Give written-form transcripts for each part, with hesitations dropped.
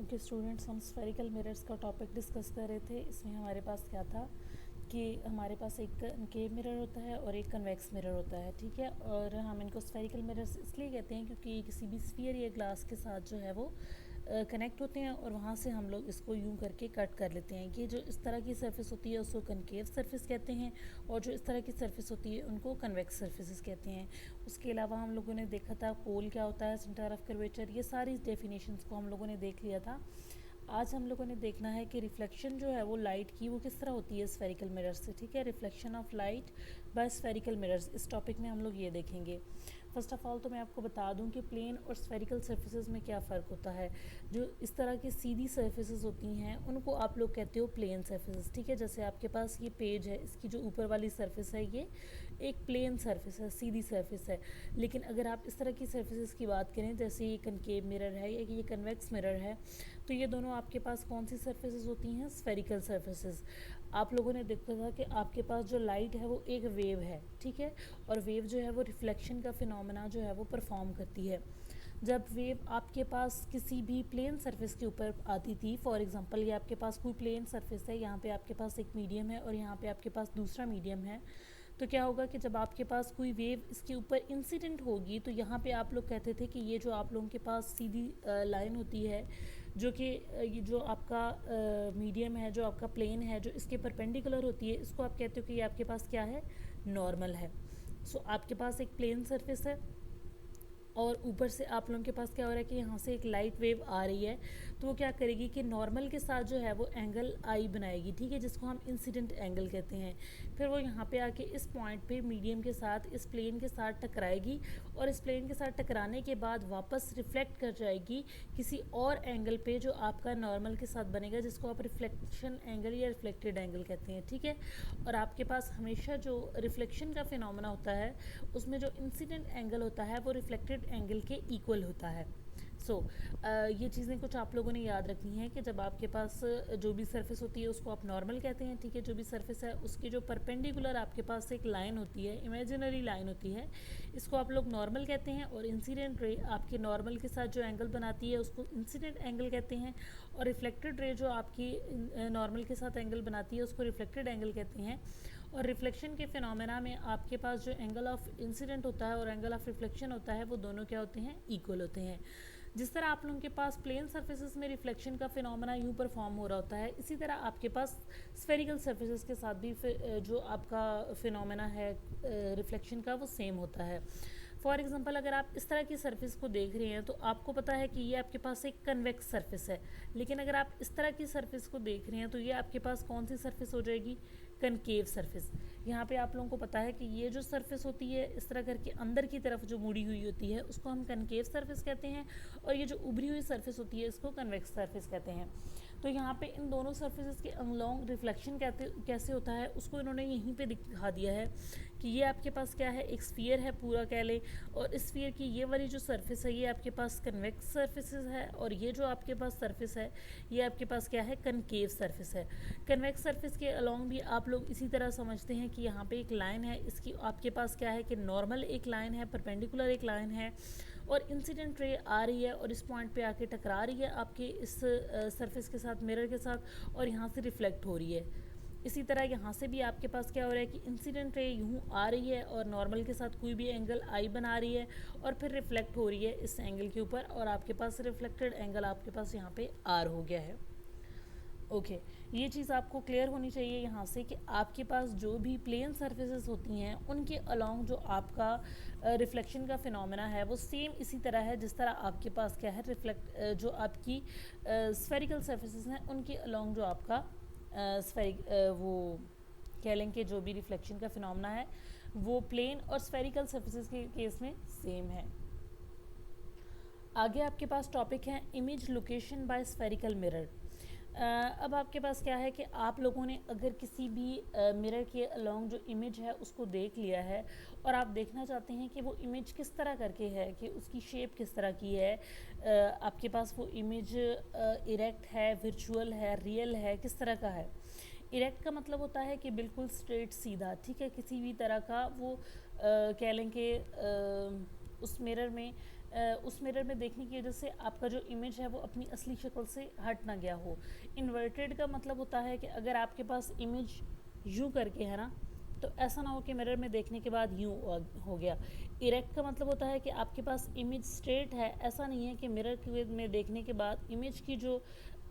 Okay students, हम spherical mirrors का topic discuss कर रहे थे। इसमें हमारे पास क्या था कि हमारे पास एक कनकेव मिरर होता है और एक कन्वेक्स मिरर होता है, ठीक है। और हम इनको स्फेरिकल मिरर्स इसलिए कहते हैं क्योंकि किसी भी स्फीयर या ग्लास के साथ जो है वो कनेक्ट होते हैं और वहाँ से हम लोग इसको यूं करके कट कर लेते हैं। ये जो इस तरह की सरफेस होती है उसको कनकेव सरफेस कहते हैं और जो इस तरह की सरफेस होती है उनको कन्वेक्स सरफेसेस कहते हैं। उसके अलावा हम लोगों ने देखा था पोल क्या होता है, सेंटर ऑफ कर्वेचर, ये सारी डेफिनेशंस को हम लोगों ने देख लिया था। आज हम लोगों ने देखना है कि रिफ्लेक्शन जो है वो लाइट की वो किस तरह होती है स्फेरिकल मिरर्स से, ठीक है। Reflection of light by spherical mirrors, इस टॉपिक में हम लोग ये देखेंगे। फर्स्ट ऑफ ऑल तो मैं आपको बता दूं कि प्लेन और स्फेरिकल सरफेसेस में क्या फ़र्क होता है। जो इस तरह की सीधी सरफेसेस होती हैं उनको आप लोग कहते हो प्लेन सरफेसेस, ठीक है। जैसे आपके पास ये पेज है, इसकी जो ऊपर वाली सरफेस है ये एक प्लेन सरफेस है, सीधी सरफेस है। लेकिन अगर आप इस तरह की सरफेसेस की बात करें, जैसे ये कनकेव मिरर है या ये कन्वेक्स मिरर है, तो ये दोनों आपके पास कौन सी सरफेसेस होती हैं, स्फेरिकल सरफेसेस। आप लोगों ने देखा था कि आपके पास जो लाइट है वो एक वेव है, ठीक है। और वेव जो है वो रिफ्लेक्शन का फिनोमेना जो है वो परफॉर्म करती है। जब वेव आपके पास किसी भी प्लेन सरफेस के ऊपर आती थी, फॉर एग्जांपल ये आपके पास कोई प्लेन सरफेस है, यहाँ पे आपके पास एक मीडियम है और यहाँ पे आपके पास दूसरा मीडियम है, तो क्या होगा कि जब आपके पास कोई वेव इसके ऊपर इंसिडेंट होगी तो यहाँ पे आप लोग कहते थे कि ये जो आप लोगों के पास सीधी लाइन होती है, जो कि ये जो आपका मीडियम है, जो आपका प्लेन है, जो इसके परपेंडिकुलर होती है, इसको आप कहते हो कि ये आपके पास क्या है, नॉर्मल है। सो आपके पास एक प्लेन सरफेस है और ऊपर से आप लोगों के पास क्या हो रहा है कि यहाँ से एक लाइट वेव आ रही है, तो वो क्या करेगी कि नॉर्मल के साथ जो है वो एंगल आई बनाएगी, ठीक है, जिसको हम इंसिडेंट एंगल कहते हैं। फिर वो यहाँ पे आके इस पॉइंट पे मीडियम के साथ इस प्लेन के साथ टकराएगी और इस प्लेन के साथ टकराने के बाद वापस रिफ्लेक्ट कर जाएगी किसी और एंगल पे जो आपका नॉर्मल के साथ बनेगा, जिसको आप रिफ्लेक्शन एंगल या रिफ्लेक्टेड एंगल कहते हैं, ठीक है। और आपके पास हमेशा जो रिफ्लेक्शन का फिनोमेना होता है उसमें जो इंसिडेंट एंगल होता है वो रिफ्लेक्टेड एंगल के इक्वल होता है। ये चीज़ें कुछ आप लोगों ने याद रखनी है कि जब आपके पास जो भी सरफेस होती है उसको आप नॉर्मल कहते हैं, ठीक है। जो भी सरफेस है उसकी जो परपेंडिकुलर आपके पास एक लाइन होती है, इमेजिनरी लाइन होती है, इसको आप लोग नॉर्मल कहते हैं। और इंसिडेंट रे आपके नॉर्मल के साथ जो एंगल बनाती है उसको इंसिडेंट एंगल कहते हैं। और रिफ्लेक्टेड रे जो आपकी नॉर्मल के साथ एंगल बनाती है उसको रिफ्लेक्टेड एंगल कहते हैं। और रिफ्लेक्शन के फिनोमेना में आपके पास जो एंगल ऑफ इंसिडेंट होता है और एंगल ऑफ रिफ्लेक्शन होता है वो दोनों क्या होते हैं, इक्वल होते हैं। जिस तरह आप लोगों के पास प्लेन सरफेसेस में रिफ्लेक्शन का फिनोमेना यूँ परफॉर्म हो रहा होता है, इसी तरह आपके पास स्फेरिकल सरफेसेस के साथ भी जो आपका फिनोमेना है रिफ्लेक्शन का वो सेम होता है। फॉर एग्जांपल अगर आप इस तरह की सरफेस को देख रहे हैं तो आपको पता है कि ये आपके पास एक कन्वेक्स सरफेस है। लेकिन अगर आप इस तरह की सरफेस को देख रहे हैं तो ये आपके पास कौन सी सरफेस हो जाएगी, कनकेव सरफेस। यहाँ पे आप लोगों को पता है कि ये जो सरफेस होती है इस तरह करके अंदर की तरफ जो मुड़ी हुई होती है उसको हम कनकेव सरफेस कहते हैं और ये जो उभरी हुई सरफेस होती है इसको कन्वेक्स सरफेस कहते हैं। तो यहाँ पे इन दोनों सरफेसेस के अलोंग रिफ्लेक्शन कैसे होता है उसको इन्होंने यहीं पे दिखा दिया है कि ये आपके पास क्या है, एक स्फीयर है पूरा कह लें, और इस स्फीयर की ये वाली जो सरफेस है ये आपके पास कन्वेक्स सरफेसेस है और ये जो आपके पास सरफेस है ये आपके पास क्या है, कनकेव सरफेस है। कन्वेक्स सरफेस के अलोंग भी आप लोग इसी तरह समझते हैं कि यहाँ पे एक लाइन है, इसकी आपके पास क्या है कि नॉर्मल एक लाइन है, परपेंडिकुलर एक लाइन है और इंसिडेंट रे आ रही है और इस पॉइंट पे आके टकरा रही है आपके इस सरफेस के साथ, मिरर के साथ, और यहाँ से रिफ्लेक्ट हो रही है। इसी तरह यहाँ से भी आपके पास क्या हो रहा है कि इंसिडेंट रे यूँ आ रही है और नॉर्मल के साथ कोई भी एंगल आई बना रही है और फिर रिफ्लेक्ट हो रही है इस एंगल के ऊपर और आपके पास रिफ्लेक्टेड एंगल आपके पास यहाँ पे आर हो गया है। ओके ये चीज़ आपको क्लियर होनी चाहिए यहाँ से कि आपके पास जो भी प्लेन सरफेसेस होती हैं उनके अलोंग जो आपका रिफ्लेक्शन का फिनोमेना है वो सेम इसी तरह है जिस तरह आपके पास क्या है, जो आपकी स्फेरिकल सरफेसेस हैं उनके अलोंग जो आपका वो कह लें कि जो भी रिफ्लेक्शन का फिनोमेना है वो प्लेन और स्फेरिकल सरफेसेस के केस में सेम है। आगे आपके पास टॉपिक है image location bye spherical mirror. अब आपके पास क्या है कि आप लोगों ने अगर किसी भी मिरर के अलोंग जो इमेज है उसको देख लिया है और आप देखना चाहते हैं कि वो इमेज किस तरह करके है, कि उसकी शेप किस तरह की है, आपके पास वो इमेज इरेक्ट है, वर्चुअल है, रियल है, किस तरह का है। इरेक्ट का मतलब होता है कि बिल्कुल स्ट्रेट सीधा, ठीक है, किसी भी तरह का वो कह लें कि उस मिरर में उस मिरर में देखने की वजह से आपका जो इमेज है वो अपनी असली शक्ल से हट ना गया हो। इन्वर्टेड का मतलब होता है कि अगर आपके पास इमेज यूँ करके है ना, तो ऐसा ना हो कि मिरर में देखने के बाद यूँ हो गया। इरेक्ट का मतलब होता है कि आपके पास इमेज स्ट्रेट है, ऐसा नहीं है कि मिरर में देखने के बाद इमेज की जो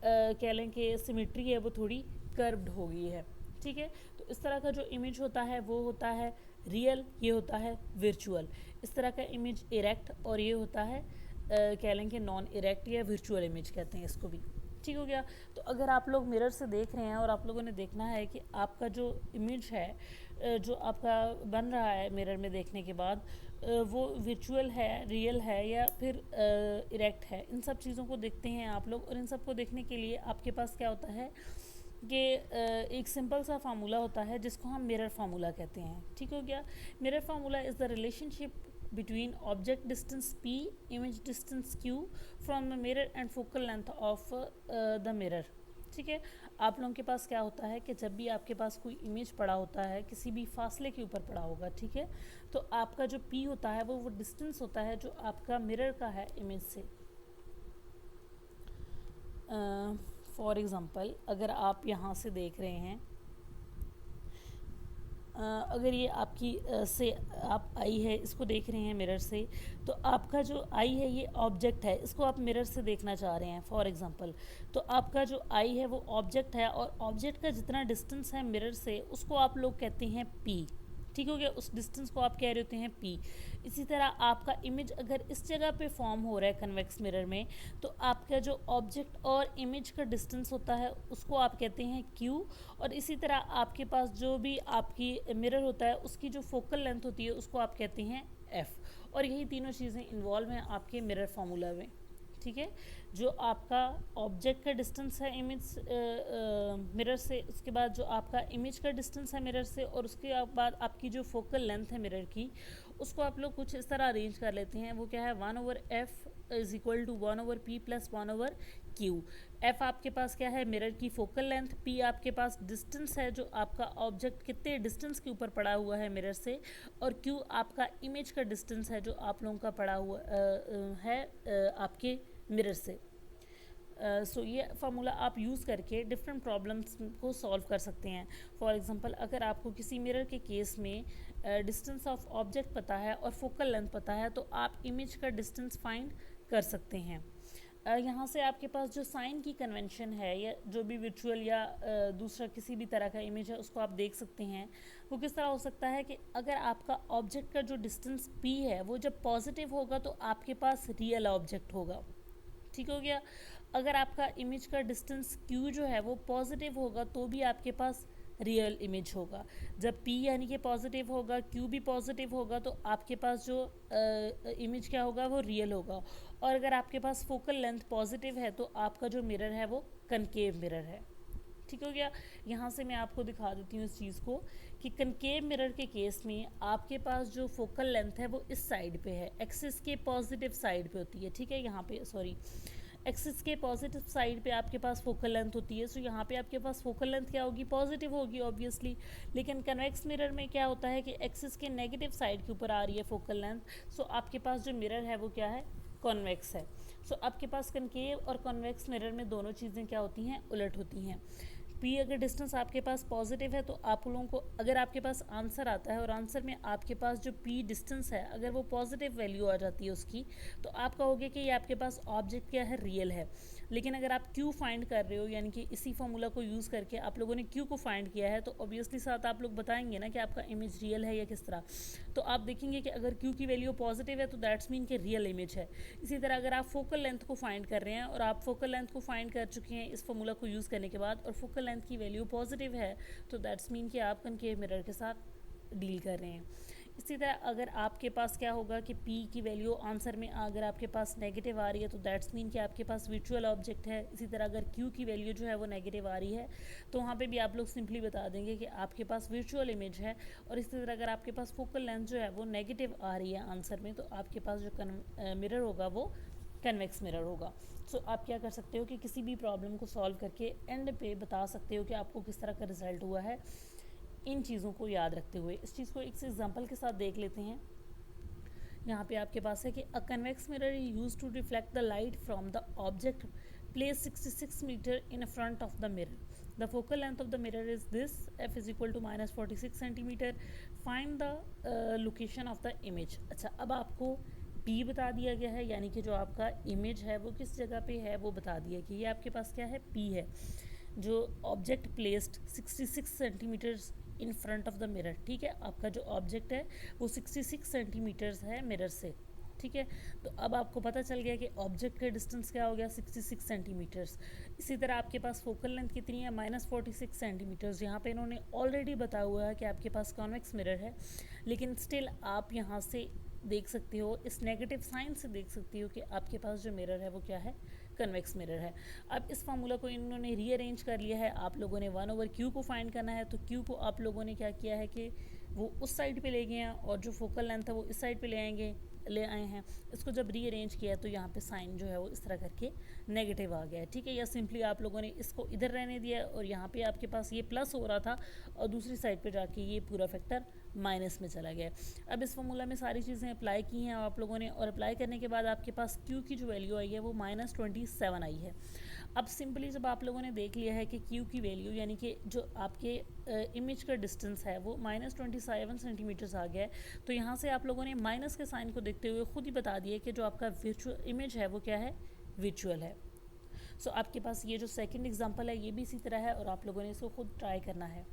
कह लें कि सिमेट्री है वो थोड़ी कर्व्ड हो गई है। ठीक है, तो इस तरह का जो इमेज होता है वो होता है रियल, ये होता है विर्चुअल। इस तरह का इमेज इरेक्ट, और ये होता है कह लें कि नॉन इरेक्ट या विर्चुअल इमेज कहते हैं इसको भी। ठीक हो गया। तो अगर आप लोग मिरर से देख रहे हैं और आप लोगों ने देखना है कि आपका जो इमेज है जो आपका बन रहा है मिरर में देखने के बाद, वो विर्चुअल है, रियल है, या फिर इरेक्ट है, इन सब चीज़ों को देखते हैं आप लोग। और इन सब को देखने के लिए आपके पास क्या होता है कि एक सिंपल सा फार्मूला होता है जिसको हम मिरर फार्मूला कहते हैं। ठीक हो गया। Mirror formula is the relationship between object distance p, image distance q from the mirror and focal length of the mirror। ठीक है, आप लोगों के पास क्या होता है कि जब भी आपके पास कोई इमेज पड़ा होता है, किसी भी फासले के ऊपर पड़ा होगा, ठीक है, तो आपका जो p होता है वो डिस्टेंस होता है जो आपका मिरर का है इमेज से। फॉर एग्ज़ाम्पल अगर आप यहाँ से देख रहे हैं, अगर ये आपकी से आप आई है इसको देख रहे हैं मिरर से, तो आपका जो आई है ये ऑब्जेक्ट है, इसको आप मिरर से देखना चाह रहे हैं फॉर एग्जांपल। तो आपका जो आई है वो ऑब्जेक्ट है, और ऑब्जेक्ट का जितना डिस्टेंस है मिरर से उसको आप लोग कहते हैं पी। ठीक हो गया, उस डिस्टेंस को आप कह रहे होते हैं पी। इसी तरह आपका इमेज अगर इस जगह पे फॉर्म हो रहा है कन्वेक्स मिरर में, तो आपका जो ऑब्जेक्ट और इमेज का डिस्टेंस होता है उसको आप कहते हैं क्यू। और इसी तरह आपके पास जो भी आपकी मिरर होता है उसकी जो फोकल लेंथ होती है उसको आप कहते हैं एफ। और यही तीनों चीज़ें इन्वॉल्व हैं आपके मिरर फार्मूला में। ठीक है, जो आपका ऑब्जेक्ट का डिस्टेंस है इमेज मिरर से, उसके बाद जो आपका इमेज का डिस्टेंस है मिरर से, और उसके बाद आपकी जो फोकल लेंथ है मिरर की, उसको आप लोग कुछ इस तरह अरेंज कर लेते हैं। वो क्या है, 1/f is equal to 1/p plus 1/q। f आपके पास क्या है, मिरर की फोकल लेंथ, p आपके पास डिस्टेंस है जो आपका ऑब्जेक्ट कितने डिस्टेंस के ऊपर पड़ा हुआ है मिरर से, और q आपका इमेज का डिस्टेंस है जो आप लोगों का पड़ा हुआ है आपके मिरर से। सो ये फार्मूला आप यूज़ करके डिफरेंट प्रॉब्लम्स को सॉल्व कर सकते हैं। फॉर एग्जांपल अगर आपको किसी मिरर के केस में डिस्टेंस ऑफ ऑब्जेक्ट पता है और फोकल लेंथ पता है, तो आप इमेज का डिस्टेंस फाइंड कर सकते हैं। यहाँ से आपके पास जो साइन की कन्वेंशन है, या जो भी विजुअल या दूसरा किसी भी तरह का इमेज है उसको आप देख सकते हैं। वो किस तरह हो सकता है कि अगर आपका ऑब्जेक्ट का जो डिस्टेंस p है वो जब पॉजिटिव होगा तो आपके पास रियल ऑब्जेक्ट होगा। ठीक हो गया। अगर आपका इमेज का डिस्टेंस q जो है वो पॉजिटिव होगा तो भी आपके पास रियल इमेज होगा। जब p यानी कि पॉजिटिव होगा, q भी पॉजिटिव होगा, तो आपके पास जो इमेज क्या होगा वो रियल होगा। और अगर आपके पास फोकल लेंथ पॉजिटिव है तो आपका जो मिरर है वो कनकेव मिरर है। ठीक हो गया। यहाँ से मैं आपको दिखा देती हूँ इस चीज़ को कि कनकेव मिरर के केस में आपके पास जो फोकल लेंथ है वो इस साइड पे है, एक्सिस के पॉजिटिव साइड पे होती है। ठीक है, यहाँ पे सॉरी, एक्सिस के पॉजिटिव साइड पे आपके पास फोकल लेंथ होती है। सो यहाँ पे आपके पास फोकल लेंथ क्या होगी, पॉजिटिव होगी ऑब्वियसली। लेकिन कन्वेक्स मिरर में क्या होता है कि एक्सिस के नेगेटिव साइड के ऊपर आ रही है फोकल लेंथ, सो आपके पास जो मिरर है वो क्या है, कॉन्वेक्स है। सो आपके पास कनकेव और कॉन्वेक्स मिरर में दोनों चीज़ें क्या होती हैं, उलट होती हैं। p अगर डिस्टेंस आपके पास पॉजिटिव है तो आप लोगों को, अगर आपके पास आंसर आता है और आंसर में आपके पास जो p डिस्टेंस है अगर वो पॉजिटिव वैल्यू आ जाती है उसकी, तो आप कहोगे कि ये आपके पास ऑब्जेक्ट क्या है, रियल है। लेकिन अगर आप q फाइंड कर रहे हो, यानी कि इसी फॉर्मूला को यूज़ करके आप लोगों ने q को फाइंड किया है, तो ऑब्वियसली साथ आप लोग बताएंगे ना कि आपका इमेज रियल है या किस तरह। तो आप देखेंगे कि अगर q की वैल्यू पॉजिटिव है तो दैट्स मीन कि रियल इमेज है। इसी तरह अगर आप फोकल लेंथ को फाइंड कर रहे हैं और आप फोकल लेंथ को फाइंड कर चुके हैं इस फॉर्मूला को यूज़ करने के बाद, और फोकल लेंथ की वैल्यू पॉजिटिव है, तो दैट्स मीन कि आप कनकेव मिरर के साथ डील कर रहे हैं। इसी तरह अगर आपके पास क्या होगा कि p की वैल्यू आंसर में अगर आपके पास नेगेटिव आ रही है तो दैट्स मीन कि आपके पास वर्चुअल ऑब्जेक्ट है। इसी तरह अगर q की वैल्यू जो है वो नेगेटिव आ रही है तो वहाँ पे भी आप लोग सिंपली बता देंगे कि आपके पास वर्चुअल इमेज है। और इसी तरह अगर आपके पास फोकल लेंथ जो है वो नेगेटिव आ रही है आंसर में, तो आपके पास जो मिरर होगा वो कन्वेक्स मिरर होगा। सो आप क्या कर सकते हो कि किसी भी प्रॉब्लम को सॉल्व करके एंड पे बता सकते हो कि आपको किस तरह का रिजल्ट हुआ है, इन चीज़ों को याद रखते हुए। इस चीज़ को एक एग्जांपल के साथ देख लेते हैं। यहाँ पे आपके पास है कि a convex mirror use to reflect the light from the object place 66 metre in front of the mirror. The focal length of the mirror is this, f is equal to minus 46 centimeter. Find the location of the image. अच्छा, अब आपको P बता दिया गया है, यानी कि जो आपका इमेज है वो किस जगह पे है वो बता दिया कि ये आपके पास क्या है, P है. जो object placed 66 centimetres in front of the mirror, ठीक है, आपका जो ऑब्जेक्ट है वो 66 सेंटीमीटर्स है मिरर से, ठीक है. तो अब आपको पता चल गया कि ऑब्जेक्ट का डिस्टेंस क्या हो गया, 66 सेंटीमीटर्स. इसी तरह आपके पास फोकल लेंथ कितनी है, -46 सेंटीमीटर्स. यहाँ पे इन्होंने ऑलरेडी बताया हुआ है कि आपके पास कॉन्वेक्स मिरर है, लेकिन स्टिल आप यहाँ से देख सकते हो, इस नेगेटिव साइन से देख सकती हो कि आपके पास जो मिरर है वो क्या है, कन्वेक्स मिरर है. अब इस फार्मूला को इन्होंने रीअरेंज कर लिया है. आप लोगों ने 1/q को फाइंड करना है, तो q को आप लोगों ने क्या किया है कि वो उस साइड पे ले गए हैं और जो फोकल लेंथ है वो इस साइड पे ले आए हैं. इसको जब रीअरेंज किया तो यहाँ पे साइन जो है वो इस तरह करके नेगेटिव आ गया है, ठीक है. या सिंपली आप लोगों ने इसको इधर रहने दिया और यहाँ पे आपके पास ये प्लस हो रहा था और दूसरी साइड पे जाके ये पूरा फैक्टर माइनस में चला गया. अब इस फॉर्मूला में सारी चीज़ें अप्लाई की हैं आप लोगों ने, और अप्लाई करने के बाद आपके पास Q की जो वैल्यू आई है वो -27 आई है. अब सिंपली जब आप लोगों ने देख लिया है कि Q की वैल्यू यानी कि जो आपके इमेज का डिस्टेंस है वो -27 सेंटीमीटर्स आ गया है, तो यहाँ से आप लोगों ने माइनस के साइन को देखते हुए खुद ही बता दिया कि जो आपका वर्चुअल इमेज है वो क्या है, विजुअल है. सो आपके पास ये जो सेकंड एग्जांपल है ये भी इसी तरह है और आप लोगों ने इसको खुद ट्राई करना है.